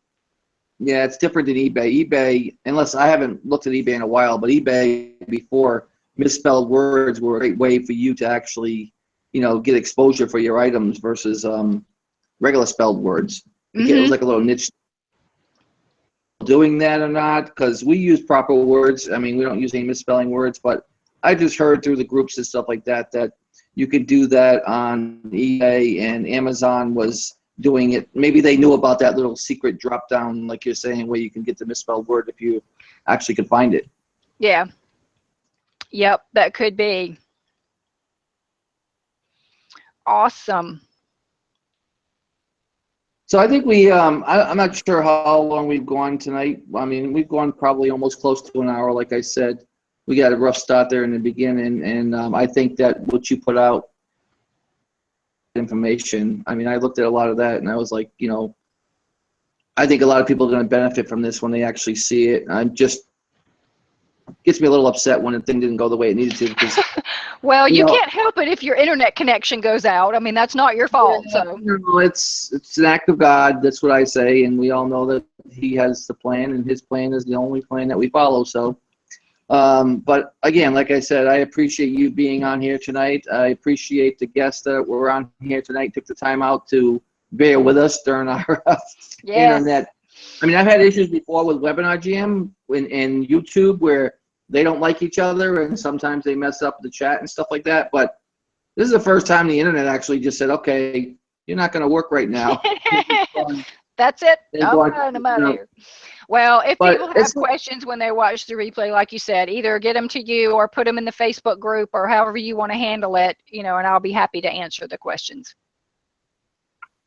Yeah, it's different than eBay. eBay, unless I haven't looked at eBay in a while, but eBay before, misspelled words were a great way for you to actually, get exposure for your items versus regular spelled words. It was like a little niche. Doing that or not, because we use proper words. I mean, we don't use any misspelling words, but I just heard through the groups and stuff like that that you could do that on eBay, and Amazon was doing it. Maybe they knew about that little secret drop down, like you're saying, where you can get the misspelled word if you actually could find it. Yeah. Yep, that could be. Awesome. So I think we, I'm not sure how long we've gone tonight. I mean, we've gone probably almost close to an hour. Like I said, we got a rough start there in the beginning, and I think that what you put out, information, I mean, I looked at a lot of that, and I was like, I think a lot of people are going to benefit from this when they actually see it. I'm just, gets me a little upset when the thing didn't go the way it needed to. Because, well, you can't help it if your internet connection goes out. I mean, that's not your fault. Yeah, So it's an act of God. That's what I say, and we all know that He has the plan, and His plan is the only plan that we follow. So, but again, like I said, I appreciate you being on here tonight. I appreciate the guests that were on here tonight, took the time out to bear with us during our internet. I mean, I've had issues before with Webinar Jam and YouTube where they don't like each other, and sometimes they mess up the chat and stuff like that. But this is the first time the internet actually just said, okay, you're not going to work right now. That's it. and All go right, I'm out of on. here. Well, if But people have it's questions when they watch the replay, like you said, either get them to you or put them in the Facebook group or however you want to handle it, and I'll be happy to answer the questions.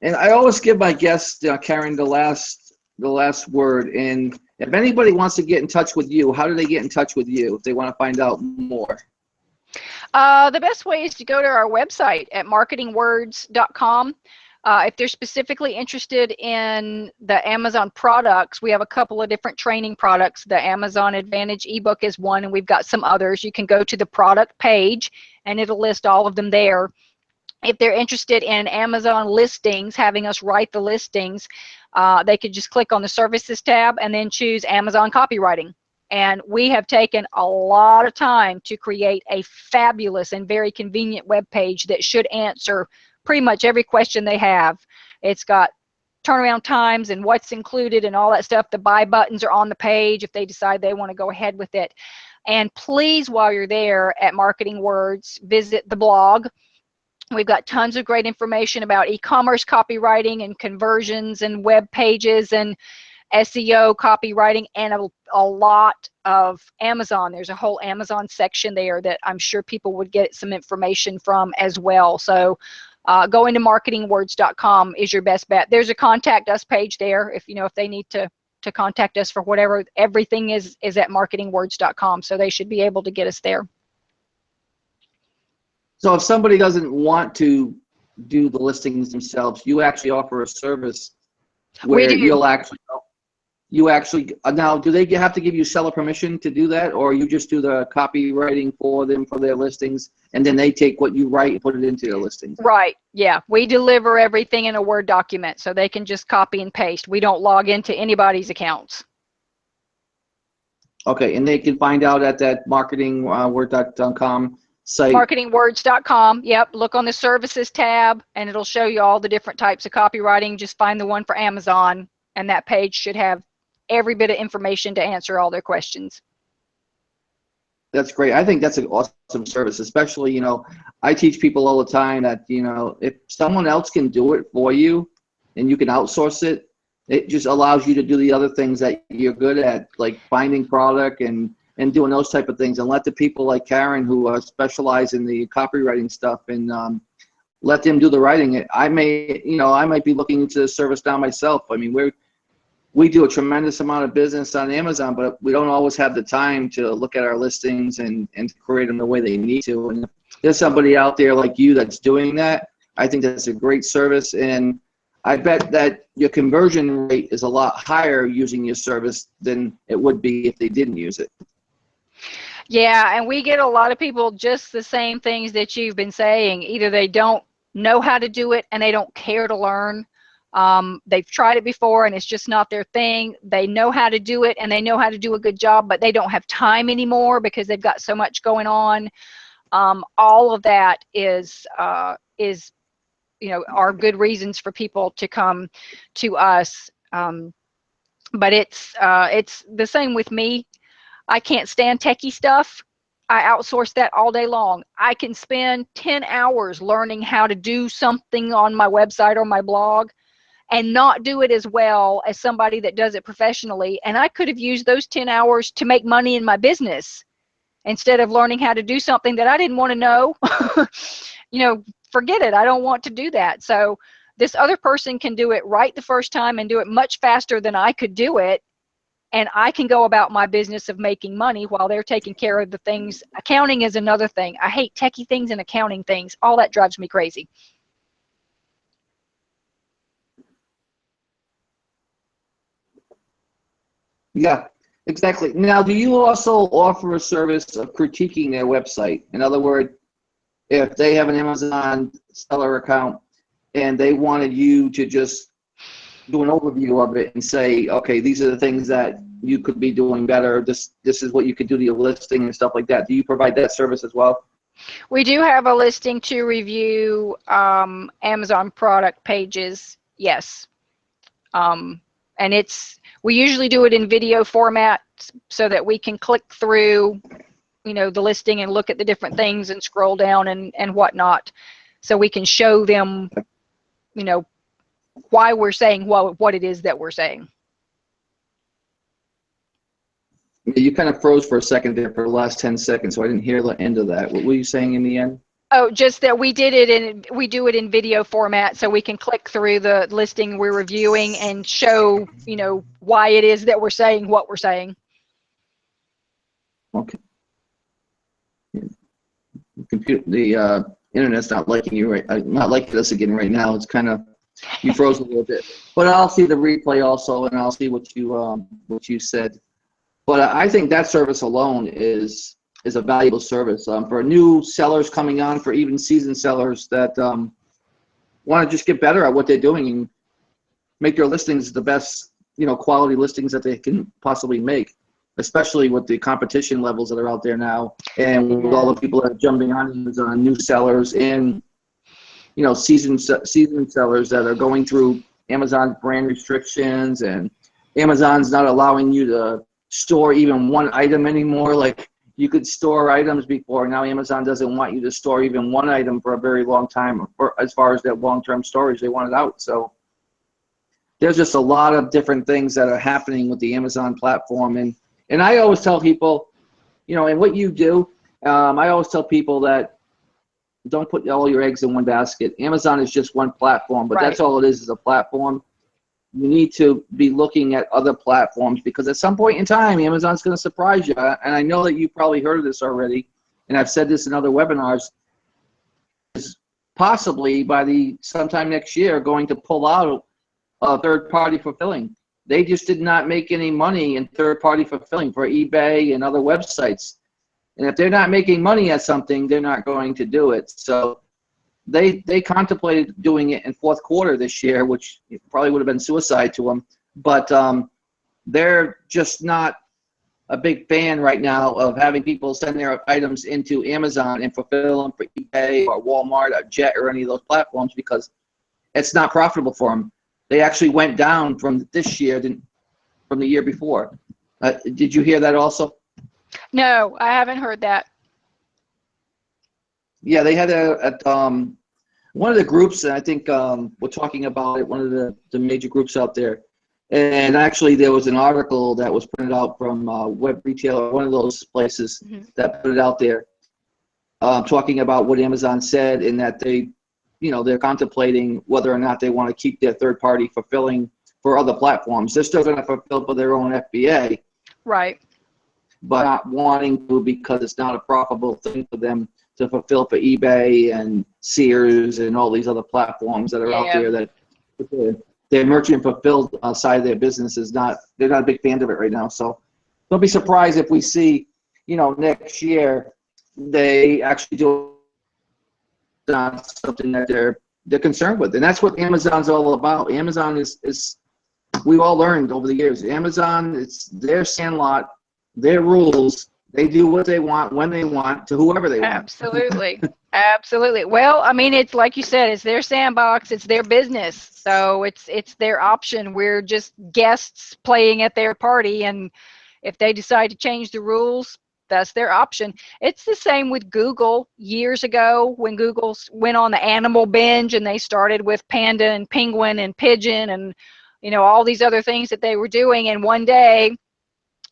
and I always give my guests, Karen, the last word. And if anybody wants to get in touch with you, how do they get in touch with you if they want to find out more? The best way is to go to our website at marketingwords.com. If they're specifically interested in the Amazon products, we have a couple of different training products. The Amazon Advantage ebook is one, and we've got some others. You can go to the product page, and it'll list all of them there. If they're interested in Amazon listings, having us write the listings, they could just click on the services tab and then choose Amazon copywriting. And we have taken a lot of time to create a fabulous and very convenient web page that should answer pretty much every question they have. It's got turnaround times and what's included and all that stuff. The buy buttons are on the page if they decide they want to go ahead with it. And please, while you're there at Marketing Words, visit the blog. We've got tons of great information about e-commerce copywriting and conversions and web pages and SEO copywriting, and a lot of Amazon. There's a whole Amazon section there that I'm sure people would get some information from as well. So going to marketingwords.com is your best bet. There's a contact us page there if they need to contact us for whatever. Everything is at marketingwords.com, so they should be able to get us there. So if somebody doesn't want to do the listings themselves, you actually offer a service where you actually now, do they have to give you seller permission to do that, or you just do the copywriting for them for their listings, and then they take what you write and put it into their listings? Right. Yeah. We deliver everything in a Word document, so they can just copy and paste. We don't log into anybody's accounts. Okay, and they can find out at that marketingword.com site. Marketingwords.com. Yep. Look on the services tab, and it'll show you all the different types of copywriting. Just find the one for Amazon, and that page should have every bit of information to answer all their questions. That's great. I think that's an awesome service, especially, I teach people all the time that, if someone else can do it for you and you can outsource it, it just allows you to do the other things that you're good at, like finding product and doing those type of things, and let the people like Karen who specialize in the copywriting stuff and let them do the writing. I might be looking into the service now myself. I mean, we do a tremendous amount of business on Amazon, but we don't always have the time to look at our listings and create them the way they need to. And if there's somebody out there like you that's doing that, I think that's a great service. And I bet that your conversion rate is a lot higher using your service than it would be if they didn't use it. Yeah, and we get a lot of people just the same things that you've been saying. Either they don't know how to do it and they don't care to learn. They've tried it before and it's just not their thing. They know how to do it and they know how to do a good job, but they don't have time anymore because they've got so much going on. All of that is are good reasons for people to come to us. But it's the same with me. I can't stand techie stuff. I outsource that all day long. I can spend 10 hours learning how to do something on my website or my blog and not do it as well as somebody that does it professionally. And I could have used those 10 hours to make money in my business instead of learning how to do something that I didn't want to know. Forget it. I don't want to do that. So this other person can do it right the first time and do it much faster than I could do it. And I can go about my business of making money while they're taking care of the things. Accounting is another thing. I hate techie things and accounting things. All that drives me crazy. Yeah, exactly. Now, do you also offer a service of critiquing their website? In other words, if they have an Amazon seller account and they wanted you to just do an overview of it and say, okay, these are the things that you could be doing better. This is what you could do to your listing and stuff like that. Do you provide that service as well? We do have a listing to review Amazon product pages. Yes. And we usually do it in video format so that we can click through, the listing and look at the different things and scroll down and whatnot. So we can show them, why we're saying what it is that we're saying. You kind of froze for a second there for the last 10 seconds, so I didn't hear the end of that. What were you saying in the end? Oh, just that we do it in video format, so we can click through the listing we're reviewing and show, why it is that we're saying what we're saying. Okay. The internet's not liking you not liking us again right now. It's kind of, you froze a little bit. But I'll see the replay also, and I'll see what you said. But I think that service alone is a valuable service for new sellers coming on, for even seasoned sellers that want to just get better at what they're doing and make their listings the best, quality listings that they can possibly make, especially with the competition levels that are out there now, and with all the people that are jumping on Amazon, new sellers and seasoned sellers that are going through Amazon's brand restrictions, and Amazon's not allowing you to store even one item anymore. Like, you could store items before. Now Amazon doesn't want you to store even one item for a very long time, or as far as that long-term storage, they want it out. So there's just a lot of different things that are happening with the Amazon platform. And I always tell people, and what you do, I always tell people that don't put all your eggs in one basket. Amazon is just one platform, but that's all it is a platform. You need to be looking at other platforms, because at some point in time, Amazon's going to surprise you. And I know that you probably heard of this already, and I've said this in other webinars, is possibly by sometime next year going to pull out third-party fulfilling. They just did not make any money in third-party fulfilling for eBay and other websites. And if they're not making money at something, they're not going to do it. So they contemplated doing it in fourth quarter this year, which probably would have been suicide to them. But they're just not a big fan right now of having people send their items into Amazon and fulfill them for eBay or Walmart or Jet or any of those platforms, because it's not profitable for them. They actually went down from this year from the year before. Did you hear that also? No, I haven't heard that. Yeah, they had one of the groups, and I think we're talking about it, one of the major groups out there. And actually, there was an article that was printed out from Web Retailer, one of those places that put it out there, talking about what Amazon said, and that they're contemplating whether or not they want to keep their third-party fulfilling for other platforms. They're still going to fulfill for their own FBA. Right. But not wanting to, because it's not a profitable thing for them to fulfill for eBay and Sears and all these other platforms that are out there, that their merchant fulfilled side of their business they're not a big fan of it right now. So don't be surprised if we see, next year they actually do something that they're concerned with. And that's what Amazon's all about. Amazon is we've all learned over the years, Amazon, it's their sandlot, their rules. They do what they want, when they want, to whoever they want. Absolutely. Absolutely. Well, I mean, it's like you said, it's their sandbox, it's their business. So it's their option. We're just guests playing at their party. And if they decide to change the rules, that's their option. It's the same with Google years ago, when Google went on the animal binge and they started with panda and penguin and pigeon and, all these other things that they were doing. And one day,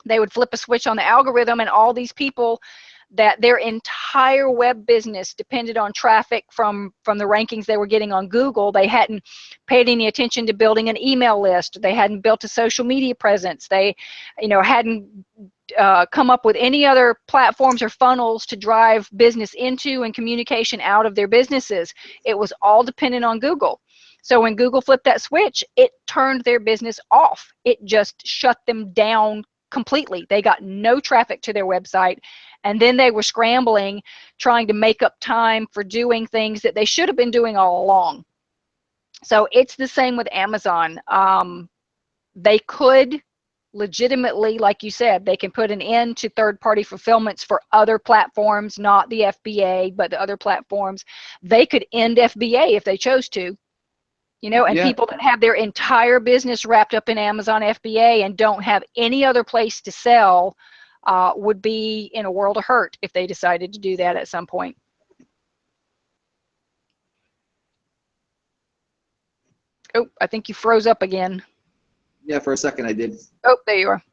they would flip a switch on the algorithm, and all these people that their entire web business depended on traffic from the rankings they were getting on Google. They hadn't paid any attention to building an email list. They hadn't built a social media presence. They, hadn't come up with any other platforms or funnels to drive business into and communication out of their businesses. It was all dependent on Google. So when Google flipped that switch, it turned their business off. It just shut them down completely. They got no traffic to their website, and then they were scrambling, trying to make up time for doing things that they should have been doing all along. So it's the same with Amazon. They could legitimately, like you said, they can put an end to third-party fulfillments for other platforms, not the FBA, but the other platforms. They could end FBA if they chose to. And people that have their entire business wrapped up in Amazon FBA and don't have any other place to sell would be in a world of hurt if they decided to do that at some point. Oh, I think you froze up again. Yeah, for a second I did. Oh, there you are.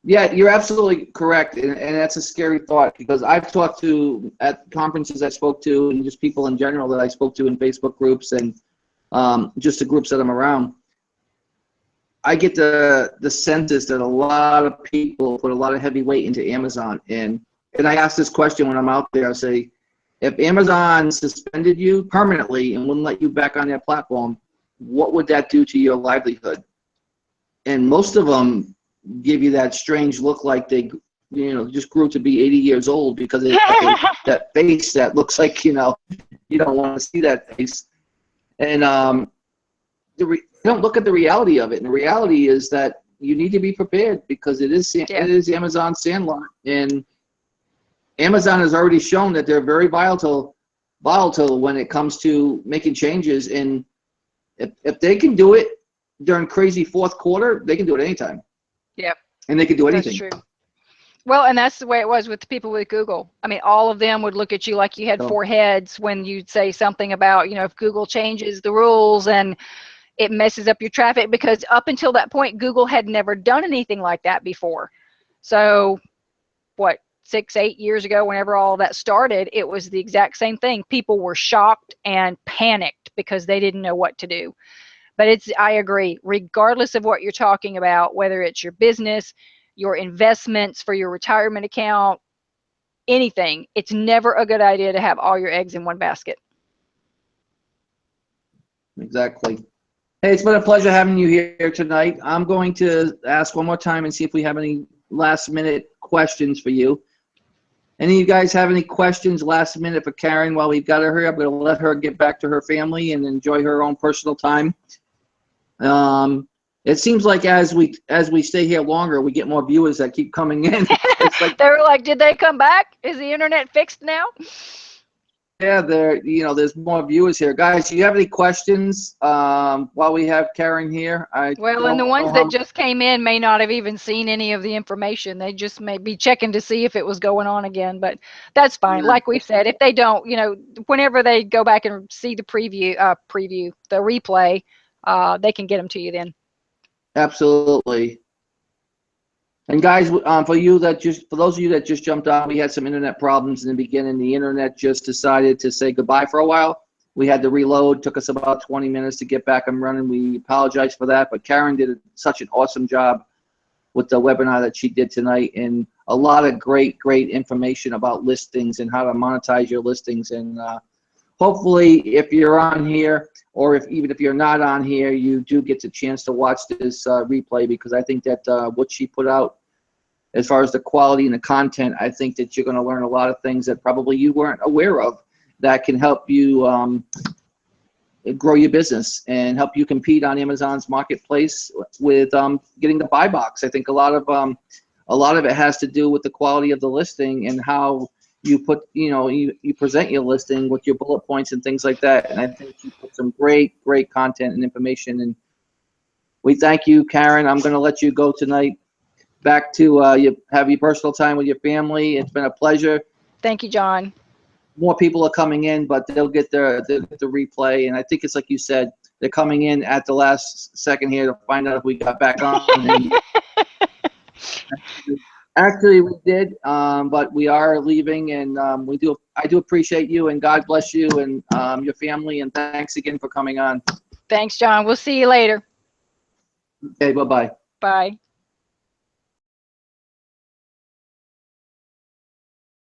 Yeah, you're absolutely correct, and that's a scary thought, because I've talked to, at conferences I spoke to, and just people in general that I spoke to in Facebook groups and just the groups that I'm around. I get the sense that a lot of people put a lot of heavy weight into Amazon, and I ask this question when I'm out there. I say, if Amazon suspended you permanently and wouldn't let you back on their platform, what would that do to your livelihood? And most of them give you that strange look, like they, just grew to be 80 years old, because they have that face that looks like, you don't want to see that face. And they don't look at the reality of it. And the reality is that you need to be prepared, because it is Amazon's sandlot, and Amazon has already shown that they're very volatile when it comes to making changes. And if they can do it during crazy fourth quarter, they can do it anytime. Yep. And they can do anything. That's true. Well, and that's the way it was with the people with Google. I mean, all of them would look at you like you had four heads when you'd say something about, if Google changes the rules and it messes up your traffic, because up until that point, Google had never done anything like that before. So what, 6-8 years ago, whenever all that started, it was the exact same thing. People were shocked and panicked because they didn't know what to do. But I agree, regardless of what you're talking about, whether it's your business, your investments for your retirement account, anything, it's never a good idea to have all your eggs in one basket. Exactly. Hey, it's been a pleasure having you here tonight. I'm going to ask one more time and see if we have any last-minute questions for you. Any of you guys have any questions last minute for Karen while we've got her here? I'm going to let her get back to her family and enjoy her own personal time. It seems like as we stay here longer, we get more viewers that keep coming in. It's like, they were like, did they come back? Is the internet fixed now? Yeah, there's more viewers here. Guys, do you have any questions while we have Karen here? Well, and the ones that just came in may not have even seen any of the information. They just may be checking to see if it was going on again, but that's fine. Like we said, if they don't, whenever they go back and see the the replay, they can get them to you then. Absolutely. And guys, for those of you that just jumped on, we had some internet problems in the beginning. The internet just decided to say goodbye for a while. We had to reload. Took us about 20 minutes to get back and running. We apologize for that, but Karen did such an awesome job with the webinar that she did tonight, and a lot of great information about listings and how to monetize your listings. And hopefully, if you're on here, or even if you're not on here, you do get the chance to watch this replay, because I think that what she put out, as far as the quality and the content, I think that you're going to learn a lot of things that probably you weren't aware of that can help you grow your business and help you compete on Amazon's marketplace with getting the buy box. I think a lot of it has to do with the quality of the listing and how you put, you present your listing with your bullet points and things like that. And I think you put some great content and information. And we thank you, Karen. I'm going to let you go tonight back to have your personal time with your family. It's been a pleasure. Thank you, John. More people are coming in, but they'll get the replay. And I think it's like you said, they're coming in at the last second here to find out if we got back on. Actually, we did, but we are leaving, and I do appreciate you, and God bless you and your family, and thanks again for coming on. Thanks, John. We'll see you later. Okay, bye-bye. Bye.